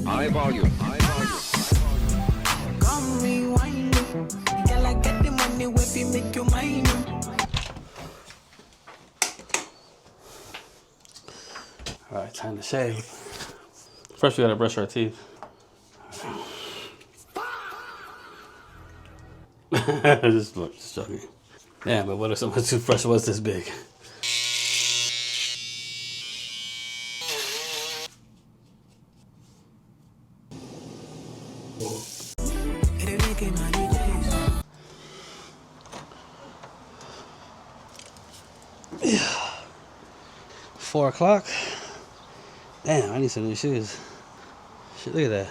High volume. Come rewind. Girl, I get the money if you make your mind. All right, time to shave. First, we gotta brush our teeth. just joking. Yeah, but what if someone's toothbrush was this big? Yeah. 4 o'clock. Damn, I need some new shoes. Shit, look at that.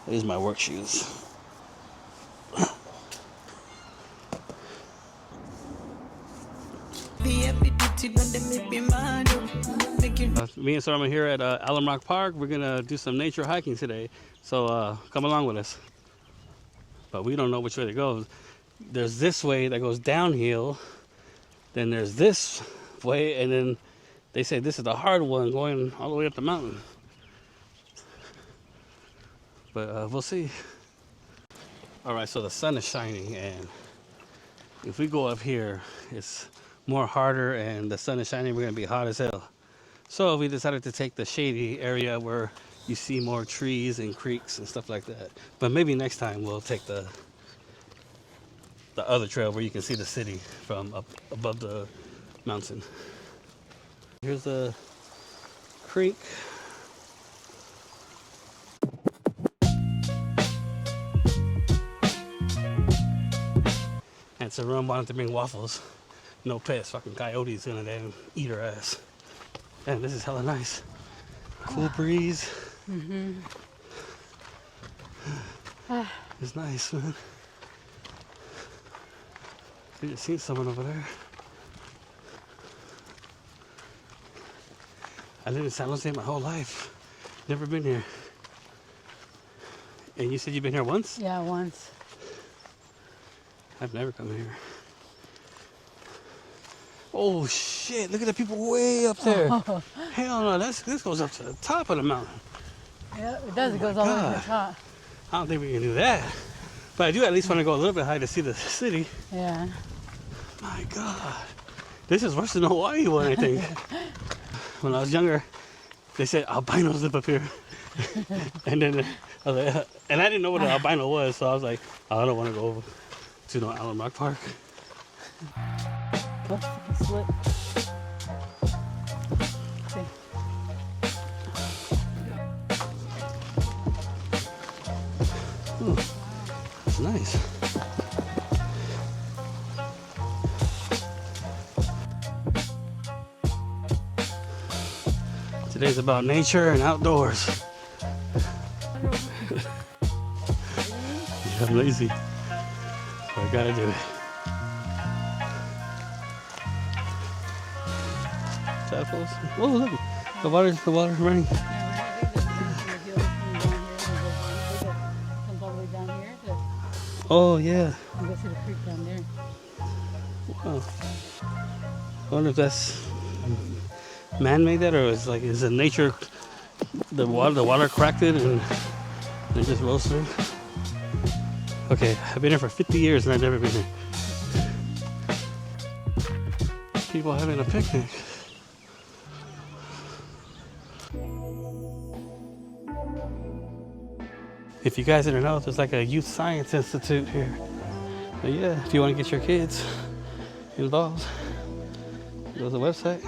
These are my work shoes. Me and Sarma here at Alum Rock Park. We're gonna do some nature hiking today, so come along with us. But we don't know which way to go. There's this way that goes downhill, then there's this way, and then they say this is the hard one going all the way up the mountain. But we'll see. All right, so the sun is shining, and if we go up here, it's more harder, and the sun is shining, we're gonna be hot as hell. So we decided to take the shady area where you see more trees and creeks and stuff like that. But maybe next time we'll take the other trail where you can see the city from up above the mountain. Here's the creek. And Sarum wanted to bring waffles. No piss, fucking coyote's gonna damn eat her ass. Damn, this is hella nice. Cool breeze. Mm-hmm. It's nice, man. I just seen someone over there. I lived in San Jose my whole life. Never been here. And you said you've been here once? Yeah, once. I've never come here. Oh shit, look at the people way up there. Oh. Hell no, this goes up to the top of the mountain. Yeah, it does. It goes all the way to the top. I don't think we can do that. But I do at least want to go a little bit high to see the city. Yeah. My God. This is worse than the Hawaii one, I think. When I was younger, they said albinos live up here. And then I was like, and I didn't know what an albino was, so I was like, oh, I don't want to go over to no Alum Rock Park. Oh, slip. See. Ooh, that's nice. Today's about nature and outdoors. Yeah, I'm lazy, so I gotta do it. Tadpoles. Oh, look! The water's running. Oh yeah. You go see the creek down there. Wow. I wonder if that's man-made that, or is it nature? The water cracked it and it just rose through. Okay, I've been here for 50 years and I've never been here. People having a picnic. If you guys didn't know, there's like a youth science institute here. But yeah, if you want to get your kids involved, go to the website,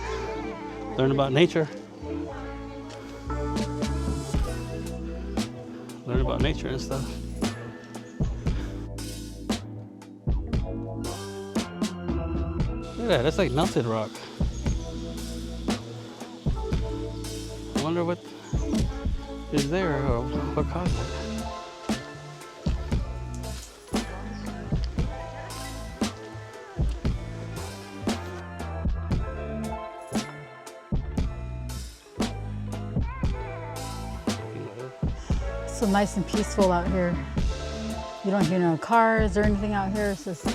learn about nature. Learn about nature and stuff. Look at that, that's like melted rock. I wonder what is there or what caused it. So nice and peaceful out here. You don't hear no cars or anything out here. It's just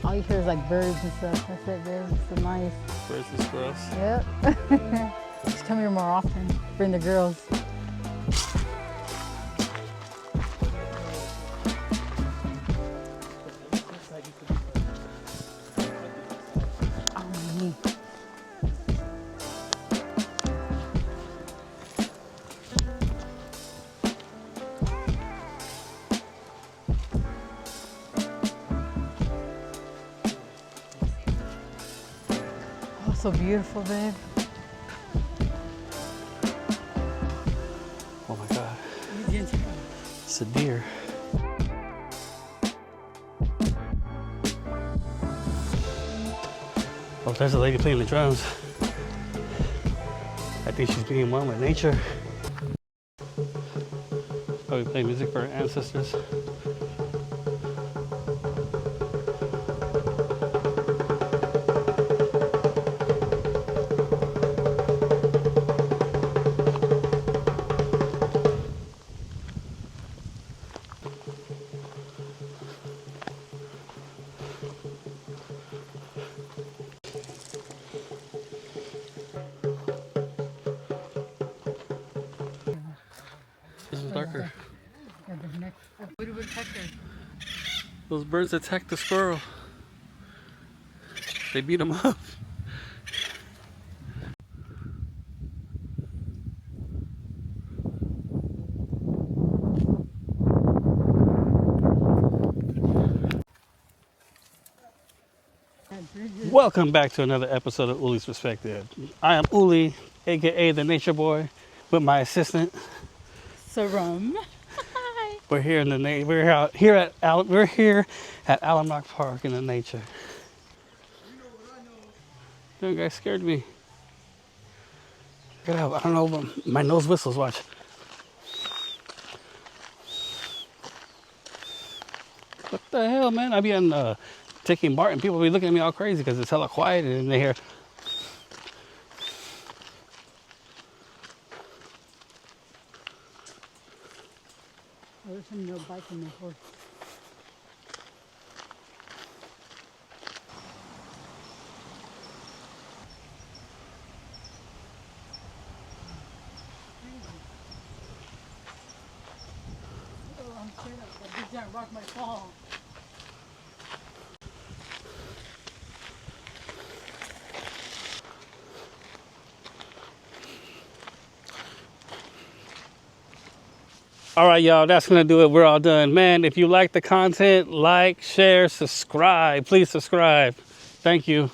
all you hear is like birds and stuff. That's it, babe. It's so nice. Birds and squirrels. Yep. Just come here more often. Bring the girls. Oh, so beautiful, babe. Oh my God. It's a deer. Oh, there's a lady playing the drums. I think she's being one with nature. Probably play music for her ancestors. This is darker. Those birds attacked the squirrel. They beat him up. Welcome back to another episode of Uli's Perspective. I am Uli, aka the Nature Boy, with my assistant. Sarum. We're here in the we're here at Alum Rock Park in the nature. You guys scared me. Get out! I don't know. My nose whistles. Watch. What the hell, man? I be on taking Bart and people be looking at me all crazy because it's hella quiet and then they hear. Oh, there's some no bike in the horse. Oh, I'm scared that big giant rock might fall. All right, y'all, that's going to do it. We're all done. Man, if you like the content, like, share, subscribe. Please subscribe. Thank you.